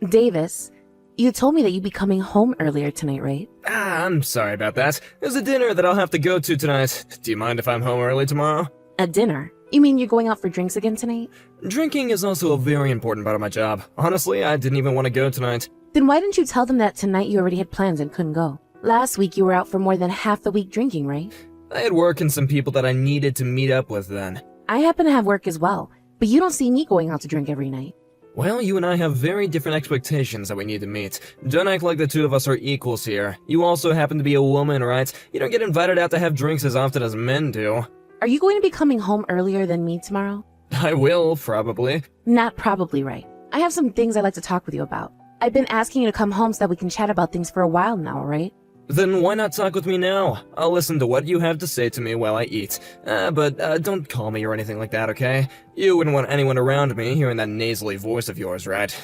Davis, you told me that you'd be coming home earlier tonight, right? I'm sorry about that. There's a dinner that I'll have to go to tonight. Do you mind if I'm home early tomorrow? A dinner? You mean you're going out for drinks again tonight? Drinking is also a very important part of my job. Honestly, I didn't even want to go tonight. Then why didn't you tell them that tonight you already had plans and couldn't go? Last week you were out for more than half the week drinking, right? I had work and some people that I needed to meet up with then. I happen to have work as well, but you don't see me going out to drink every night. Well, you and I have very different expectations that we need to meet. Don't act like the two of us are equals here. You also happen to be a woman, right? You don't get invited out to have drinks as often as men do. Are you going to be coming home earlier than me tomorrow? I will, probably. Not probably, right. I have some things I'd like to talk with you about. I've been asking you to come home so that we can chat about things for a while now, right? Then why not talk with me now? I'll listen to what you have to say to me while I eat. But don't call me or anything like that, okay? You wouldn't want anyone around me hearing that nasally voice of yours, right?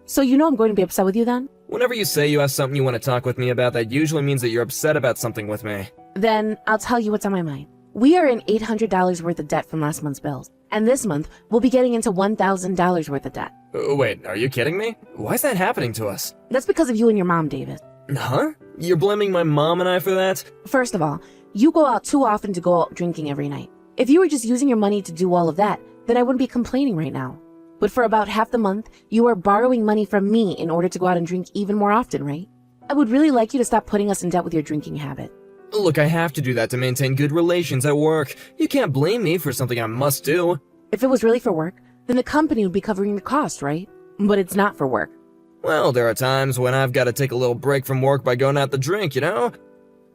So you know I'm going to be upset with you then? Whenever you say you have something you want to talk with me about, that usually means that you're upset about something with me. Then I'll tell you what's on my mind. We are in $800 worth of debt from last month's bills. And this month, we'll be getting into $1,000 worth of debt. Wait, are you kidding me? Why is that happening to us? That's because of you and your mom, Davis. Huh? You're blaming my mom and I for that? First of all, you go out too often to go out drinking every night. If you were just using your money to do all of that, then I wouldn't be complaining right now. But for about half the month, you are borrowing money from me in order to go out and drink even more often, right? I would really like you to stop putting us in debt with your drinking habit. Look, I have to do that to maintain good relations at work. You can't blame me for something I must do. If it was really for work, then the company would be covering the cost, right? But it's not for work. Well, there are times when I've got to take a little break from work by going out to drink, you know?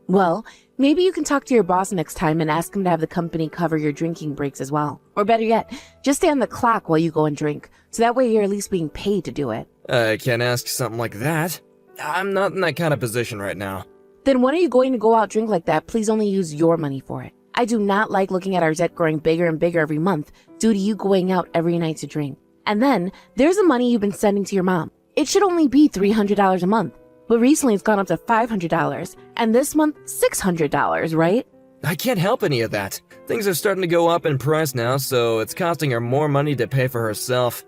Well, maybe you can talk to your boss next time and ask him to have the company cover your drinking breaks as well. Or better yet, just stay on the clock while you go and drink, so that way you're at least being paid to do it. I can't ask something like that. I'm not in that kind of position right now. Then when are you going to go out drink like that? Please only use your money for it. I do not like looking at our debt growing bigger and bigger every month due to you going out every night to drink. And then, there's the money you've been sending to your mom. It should only be $300 a month, but recently it's gone up to $500, and this month, $600, right? I can't help any of that. Things are starting to go up in price now, so it's costing her more money to pay for herself.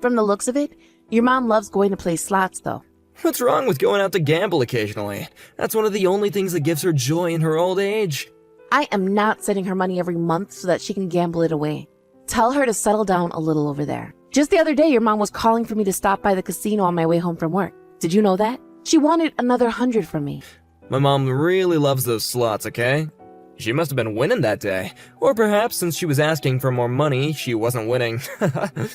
From the looks of it, your mom loves going to play slots, though. What's wrong with going out to gamble occasionally? That's one of the only things that gives her joy in her old age. I am not sending her money every month so that she can gamble it away. Tell her to settle down a little over there. Just the other day, your mom was calling for me to stop by the casino on my way home from work. Did you know that? She wanted another 100 from me. My mom really loves those slots, okay? She must have been winning that day. Or perhaps since she was asking for more money, she wasn't winning. I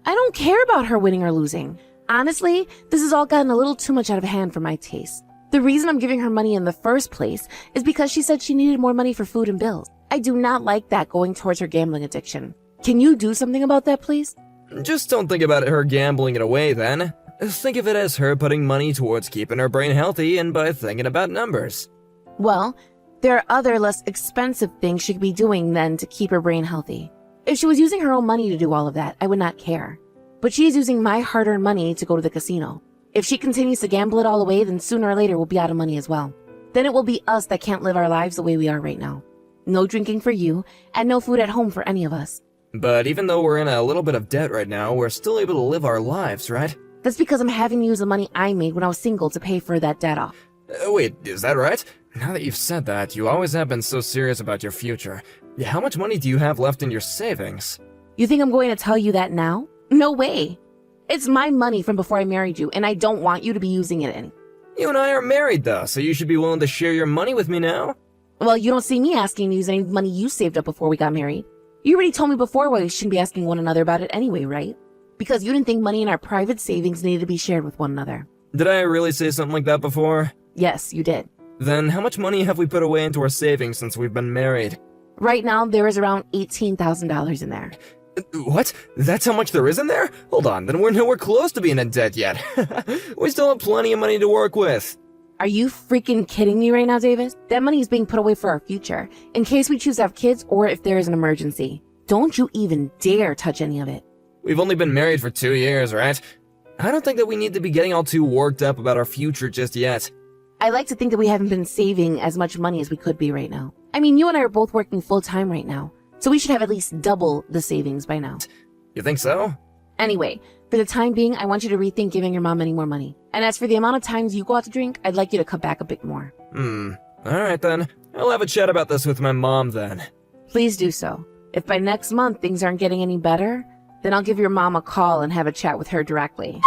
don't care about her winning or losing. Honestly, this has all gotten a little too much out of hand for my taste. The reason I'm giving her money in the first place is because she said she needed more money for food and bills. I do not like that going towards her gambling addiction. Can you do something about that, please? Just don't think about her gambling it away, then. Think of it as her putting money towards keeping her brain healthy and by thinking about numbers. Well, there are other less expensive things she could be doing then to keep her brain healthy. If she was using her own money to do all of that, I would not care. But she is using my hard-earned money to go to the casino. If she continues to gamble it all away, then sooner or later we'll be out of money as well. Then it will be us that can't live our lives the way we are right now. No drinking for you, and no food at home for any of us. But even though we're in a little bit of debt right now, we're still able to live our lives, right? That's because I'm having to use the money I made when I was single to pay for that debt off. Wait, is that right? Now that you've said that, you always have been so serious about your future. How much money do you have left in your savings? You think I'm going to tell you that now? No way. It's my money from before I married you, and I don't want you to be using it any. You and I are married, though, so you should be willing to share your money with me now. Well, you don't see me asking to use any money you saved up before we got married. You already told me before why we shouldn't be asking one another about it anyway, right? Because you didn't think money in our private savings needed to be shared with one another. Did I really say something like that before? Yes, you did. Then how much money have we put away into our savings since we've been married? Right now, there is around $18,000 in there. What? That's how much there is in there? Hold on, then we're nowhere close to being in debt yet. We still have plenty of money to work with. Are you freaking kidding me right now, Davis? That money is being put away for our future, in case we choose to have kids or if there is an emergency. Don't you even dare touch any of it. We've only been married for 2 years, right? I don't think that we need to be getting all too worked up about our future just yet. I like to think that we haven't been saving as much money as we could be right now. I mean, you and I are both working full-time right now, so we should have at least double the savings by now. You think so? Anyway, for the time being, I want you to rethink giving your mom any more money. And as for the amount of times you go out to drink, I'd like you to cut back a bit more. Alright then. I'll have a chat about this with my mom then. Please do so. If by next month things aren't getting any better, then I'll give your mom a call and have a chat with her directly.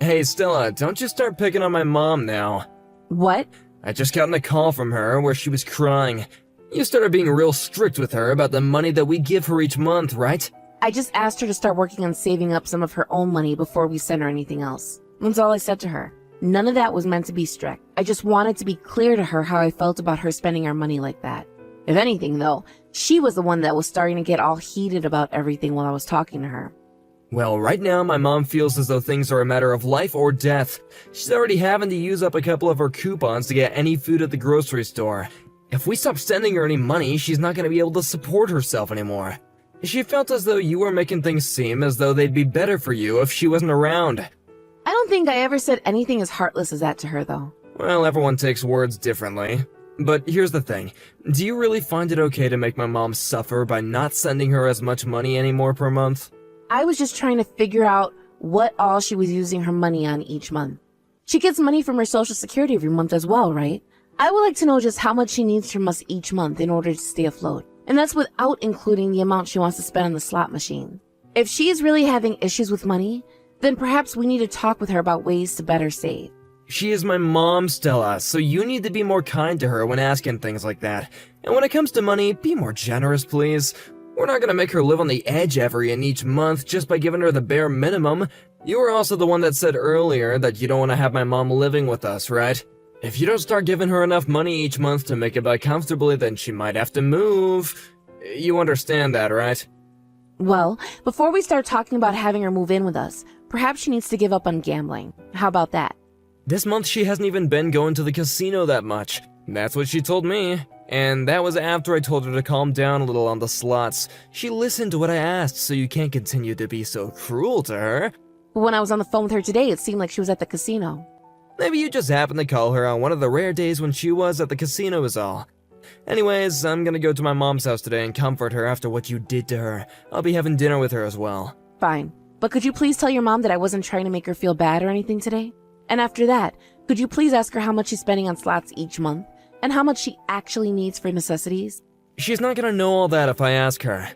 Hey Stella, don't you start picking on my mom now. What? I just gotten a call from her where she was crying. You started being real strict with her about the money that we give her each month, right? I just asked her to start working on saving up some of her own money before we send her anything else. That's all I said to her. None of that was meant to be strict. I just wanted to be clear to her how I felt about her spending our money like that. If anything, though, she was the one that was starting to get all heated about everything while I was talking to her. Well, right now my mom feels as though things are a matter of life or death. She's already having to use up a couple of her coupons to get any food at the grocery store. If we stop sending her any money, she's not going to be able to support herself anymore. She felt as though you were making things seem as though they'd be better for you if she wasn't around. I don't think I ever said anything as heartless as that to her, though. Well, everyone takes words differently. But here's the thing. Do you really find it okay to make my mom suffer by not sending her as much money anymore per month? I was just trying to figure out what all she was using her money on each month. She gets money from her Social Security every month as well, right? I would like to know just how much she needs from us each month in order to stay afloat. And that's without including the amount she wants to spend on the slot machine. If she is really having issues with money, then perhaps we need to talk with her about ways to better save. She is my mom, Stella, so you need to be more kind to her when asking things like that. And when it comes to money, be more generous, please. We're not gonna make her live on the edge every and each month just by giving her the bare minimum. You were also the one that said earlier that you don't want to have my mom living with us, right? If you don't start giving her enough money each month to make it by comfortably, then she might have to move. You understand that, right? Well, before we start talking about having her move in with us, perhaps she needs to give up on gambling. How about that? This month she hasn't even been going to the casino that much. That's what she told me. And that was after I told her to calm down a little on the slots. She listened to what I asked, so you can't continue to be so cruel to her. When I was on the phone with her today, it seemed like she was at the casino. Maybe you just happened to call her on one of the rare days when she was at the casino is all. Anyways, I'm gonna go to my mom's house today and comfort her after what you did to her. I'll be having dinner with her as well. Fine. But could you please tell your mom that I wasn't trying to make her feel bad or anything today? And after that, could you please ask her how much she's spending on slots each month? And how much she actually needs for necessities? She's not gonna know all that if I ask her.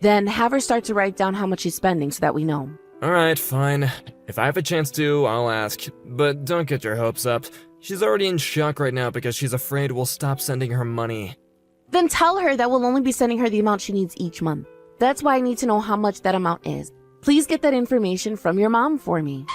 Then have her start to write down how much she's spending so that we know. Alright, fine. If I have a chance to, I'll ask. But don't get your hopes up. She's already in shock right now because she's afraid we'll stop sending her money. Then tell her that we'll only be sending her the amount she needs each month. That's why I need to know how much that amount is. Please get that information from your mom for me.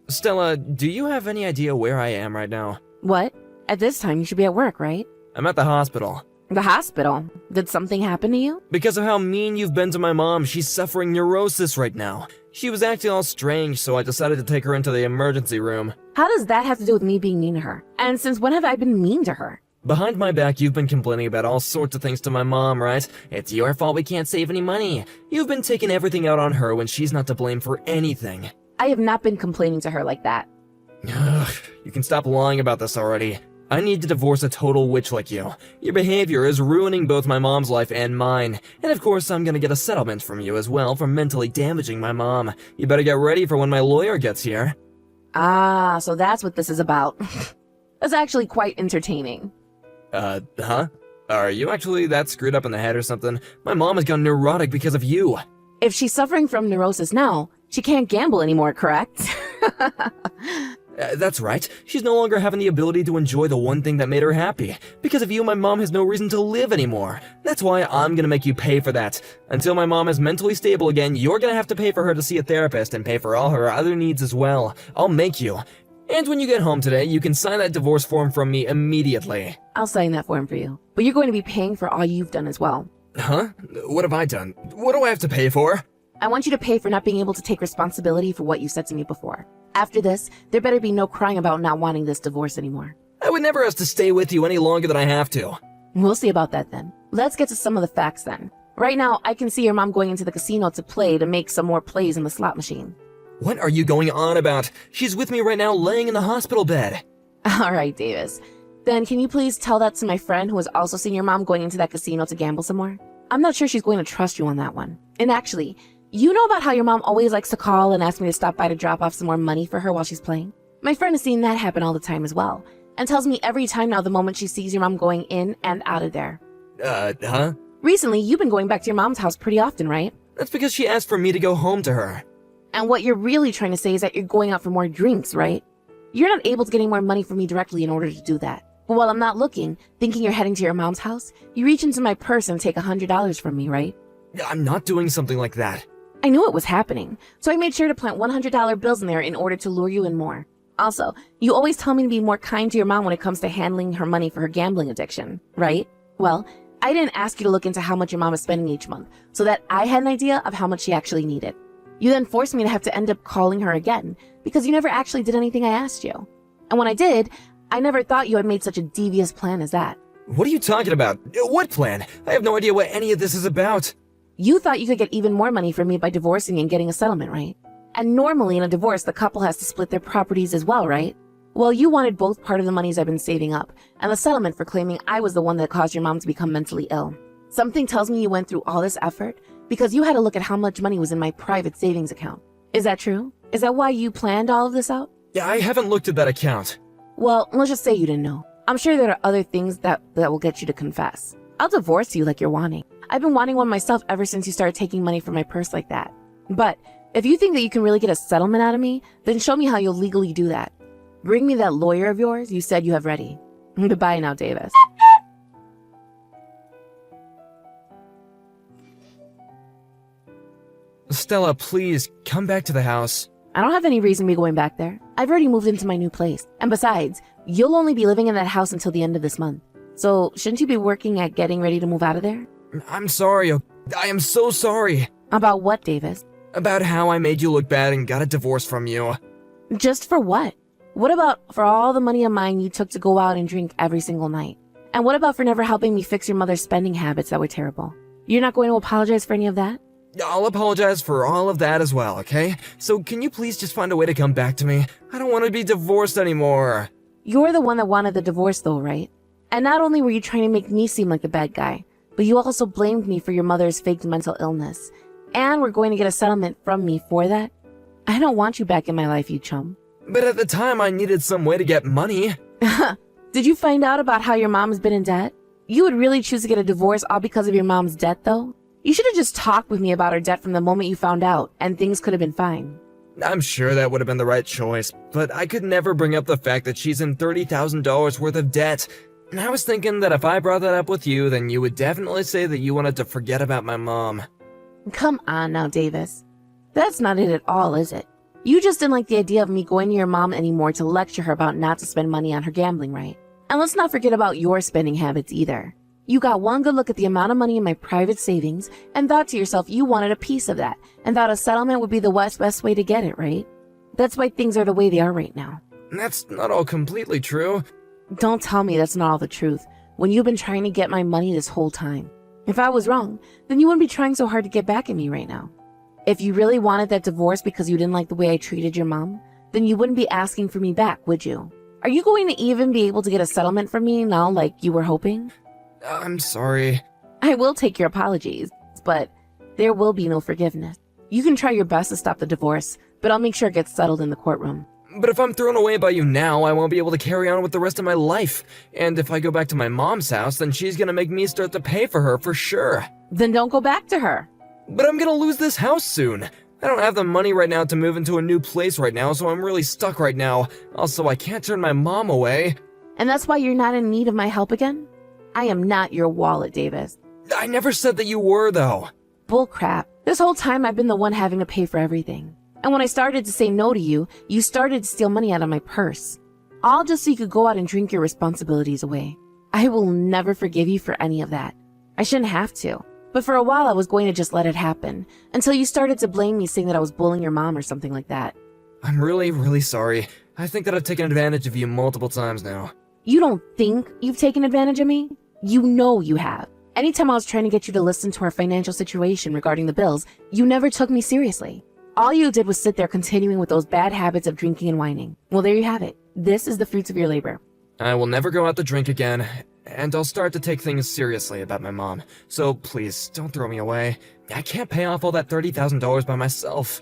Stella, do you have any idea where I am right now? What? At this time, you should be at work, right? I'm at the hospital. The hospital? Did something happen to you? Because of how mean you've been to my mom, she's suffering neurosis right now. She was acting all strange, so I decided to take her into the emergency room. How does that have to do with me being mean to her? And since when have I been mean to her? Behind my back, you've been complaining about all sorts of things to my mom, right? It's your fault we can't save any money. You've been taking everything out on her when she's not to blame for anything. I have not been complaining to her like that. Ugh, you can stop lying about this already. I need to divorce a total witch like you. Your behavior is ruining both my mom's life and mine. And of course, I'm gonna get a settlement from you as well for mentally damaging my mom. You better get ready for when my lawyer gets here. Ah, so that's what this is about. That's actually quite entertaining. Huh? Are you actually that screwed up in the head or something? My mom has gone neurotic because of you. If she's suffering from neurosis now, she can't gamble anymore, correct? That's right. She's no longer having the ability to enjoy the one thing that made her happy. Because of you, my mom has no reason to live anymore. That's why I'm gonna make you pay for that. Until my mom is mentally stable again, you're gonna have to pay for her to see a therapist and pay for all her other needs as well. I'll make you. And when you get home today, you can sign that divorce form from me immediately. I'll sign that form for you. But you're going to be paying for all you've done as well. Huh? What have I done? What do I have to pay for? I want you to pay for not being able to take responsibility for what you said to me before. After this, there better be no crying about not wanting this divorce anymore. I would never ask to stay with you any longer than I have to. We'll see about that then. Let's get to some of the facts then. Right now, I can see your mom going into the casino to play to make some more plays in the slot machine. What are you going on about? She's with me right now laying in the hospital bed. All right, Davis. Then can you please tell that to my friend who has also seen your mom going into that casino to gamble some more? I'm not sure she's going to trust you on that one. And actually, you know about how your mom always likes to call and ask me to stop by to drop off some more money for her while she's playing? My friend has seen that happen all the time as well, and tells me every time now the moment she sees your mom going in and out of there. Huh? Recently, you've been going back to your mom's house pretty often, right? That's because she asked for me to go home to her. And what you're really trying to say is that you're going out for more drinks, right? You're not able to get any more money from me directly in order to do that. But while I'm not looking, thinking you're heading to your mom's house, you reach into my purse and take $100 from me, right? I'm not doing something like that. I knew it was happening, so I made sure to plant $100 bills in there in order to lure you in more. Also, you always tell me to be more kind to your mom when it comes to handling her money for her gambling addiction, right? Well, I didn't ask you to look into how much your mom is spending each month, so that I had an idea of how much she actually needed. You then forced me to have to end up calling her again, because you never actually did anything I asked you. And when I did, I never thought you had made such a devious plan as that. What are you talking about? What plan? I have no idea what any of this is about. You thought you could get even more money from me by divorcing and getting a settlement, right? And normally in a divorce, the couple has to split their properties as well, right? Well, you wanted both part of the monies I've been saving up, and the settlement for claiming I was the one that caused your mom to become mentally ill. Something tells me you went through all this effort because you had to look at how much money was in my private savings account. Is that true? Is that why you planned all of this out? Yeah, I haven't looked at that account. Well, let's just say you didn't know. I'm sure there are other things that will get you to confess. I'll divorce you like you're wanting. I've been wanting one myself ever since you started taking money from my purse like that. But if you think that you can really get a settlement out of me, then show me how you'll legally do that. Bring me that lawyer of yours you said you have ready. Goodbye now, Davis. Stella, please, come back to the house. I don't have any reason to be going back there. I've already moved into my new place. And besides, you'll only be living in that house until the end of this month. So shouldn't you be working at getting ready to move out of there? I'm sorry. I am so sorry. About what, Davis? About how I made you look bad and got a divorce from you. Just for what? What about for all the money of mine you took to go out and drink every single night? And what about for never helping me fix your mother's spending habits that were terrible? You're not going to apologize for any of that? I'll apologize for all of that as well, okay? So can you please just find a way to come back to me? I don't want to be divorced anymore. You're the one that wanted the divorce though, right? And not only were you trying to make me seem like the bad guy, but you also blamed me for your mother's faked mental illness. And we're going to get a settlement from me for that? I don't want you back in my life, you chum. But at the time, I needed some way to get money. Did you find out about how your mom's been in debt? You would really choose to get a divorce all because of your mom's debt, though? You should have just talked with me about her debt from the moment you found out, and things could have been fine. I'm sure that would have been the right choice, but I could never bring up the fact that she's in $30,000 worth of debt. And I was thinking that if I brought that up with you, then you would definitely say that you wanted to forget about my mom. Come on now, Davis. That's not it at all, is it? You just didn't like the idea of me going to your mom anymore to lecture her about not to spend money on her gambling, right? And let's not forget about your spending habits either. You got one good look at the amount of money in my private savings and thought to yourself you wanted a piece of that and thought a settlement would be the best way to get it, right? That's why things are the way they are right now. That's not all completely true. Don't tell me that's not all the truth when you've been trying to get my money this whole time. If I was wrong, then you wouldn't be trying so hard to get back at me right now. If you really wanted that divorce because you didn't like the way I treated your mom, then you wouldn't be asking for me back, would you? Are you going to even be able to get a settlement from me now like you were hoping? I'm sorry. I will take your apologies, but there will be no forgiveness. You can try your best to stop the divorce, but I'll make sure it gets settled in the courtroom. But if I'm thrown away by you now, I won't be able to carry on with the rest of my life. And if I go back to my mom's house, then she's gonna make me start to pay for her for sure. Then don't go back to her. But I'm gonna lose this house soon. I don't have the money right now to move into a new place right now, so I'm really stuck right now. Also, I can't turn my mom away. And that's why you're not in need of my help again? I am not your wallet, Davis. I never said that you were, though. Bullcrap. This whole time I've been the one having to pay for everything. And when I started to say no to you, you started to steal money out of my purse. All just so you could go out and drink your responsibilities away. I will never forgive you for any of that. I shouldn't have to. But for a while I was going to just let it happen, until you started to blame me saying that I was bullying your mom or something like that. I'm really, really sorry. I think that I've taken advantage of you multiple times now. You don't think you've taken advantage of me? You know you have. Anytime I was trying to get you to listen to our financial situation regarding the bills, you never took me seriously. All you did was sit there continuing with those bad habits of drinking and whining. Well, there you have it. This is the fruits of your labor. I will never go out to drink again, and I'll start to take things seriously about my mom. So please, don't throw me away. I can't pay off all that $30,000 by myself.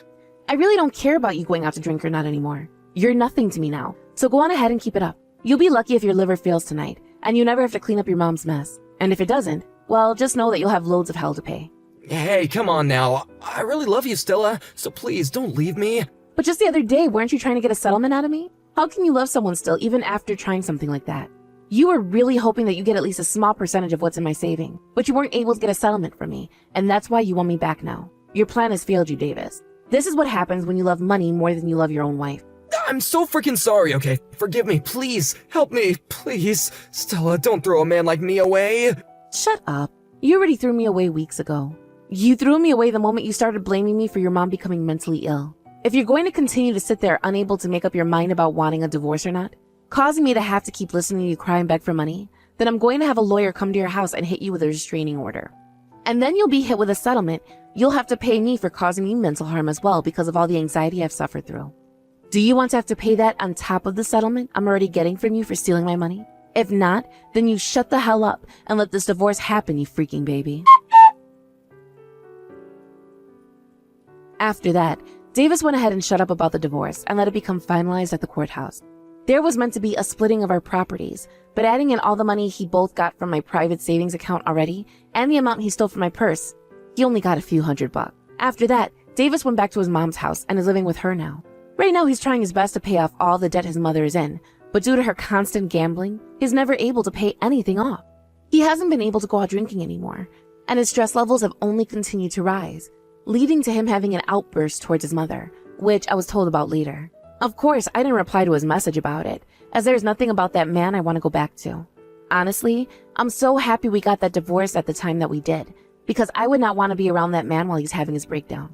I really don't care about you going out to drink or not anymore. You're nothing to me now, so go on ahead and keep it up. You'll be lucky if your liver fails tonight, and you never have to clean up your mom's mess. And if it doesn't, well, just know that you'll have loads of hell to pay. Hey, come on now. I really love you, Stella, so please don't leave me. But just the other day, weren't you trying to get a settlement out of me? How can you love someone still, even after trying something like that? You were really hoping that you get at least a small percentage of what's in my saving, but you weren't able to get a settlement from me, and that's why you want me back now. Your plan has failed you, Davis. This is what happens when you love money more than you love your own wife. I'm so freaking sorry, okay? Forgive me, please. Help me, please. Stella, don't throw a man like me away. Shut up. You already threw me away weeks ago. You threw me away the moment you started blaming me for your mom becoming mentally ill. If you're going to continue to sit there unable to make up your mind about wanting a divorce or not, causing me to have to keep listening to you cry and beg for money, then I'm going to have a lawyer come to your house and hit you with a restraining order. And then you'll be hit with a settlement. You'll have to pay me for causing me mental harm as well because of all the anxiety I've suffered through. Do you want to have to pay that on top of the settlement I'm already getting from you for stealing my money? If not, then you shut the hell up and let this divorce happen, you freaking baby. After that, Davis went ahead and shut up about the divorce and let it become finalized at the courthouse. There was meant to be a splitting of our properties, but adding in all the money he both got from my private savings account already and the amount he stole from my purse, he only got a few $100. After that, Davis went back to his mom's house and is living with her now. Right now, he's trying his best to pay off all the debt his mother is in, but due to her constant gambling, he's never able to pay anything off. He hasn't been able to go out drinking anymore, and his stress levels have only continued to rise, leading to him having an outburst towards his mother, which I was told about later. Of course, I didn't reply to his message about it, as there's nothing about that man I want to go back to. Honestly, I'm so happy we got that divorce at the time that we did, because I would not want to be around that man while he's having his breakdown.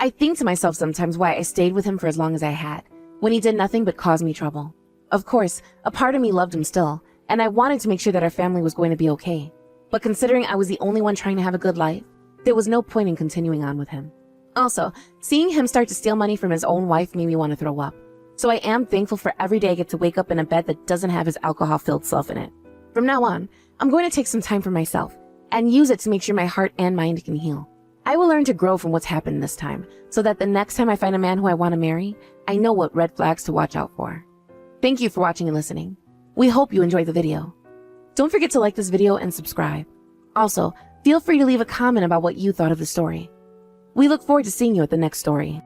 I think to myself sometimes why I stayed with him for as long as I had, when he did nothing but cause me trouble. Of course, a part of me loved him still, and I wanted to make sure that our family was going to be okay. But considering I was the only one trying to have a good life, there was no point in continuing on with him. Also, seeing him start to steal money from his own wife made me want to throw up. So I am thankful for every day I get to wake up in a bed that doesn't have his alcohol-filled self in it. From now on, I'm going to take some time for myself and use it to make sure my heart and mind can heal. I will learn to grow from what's happened this time, so that the next time I find a man who I want to marry, I know what red flags to watch out for. Thank you for watching and listening. We hope you enjoyed the video. Don't forget to like this video and subscribe. Also, feel free to leave a comment about what you thought of the story. We look forward to seeing you at the next story.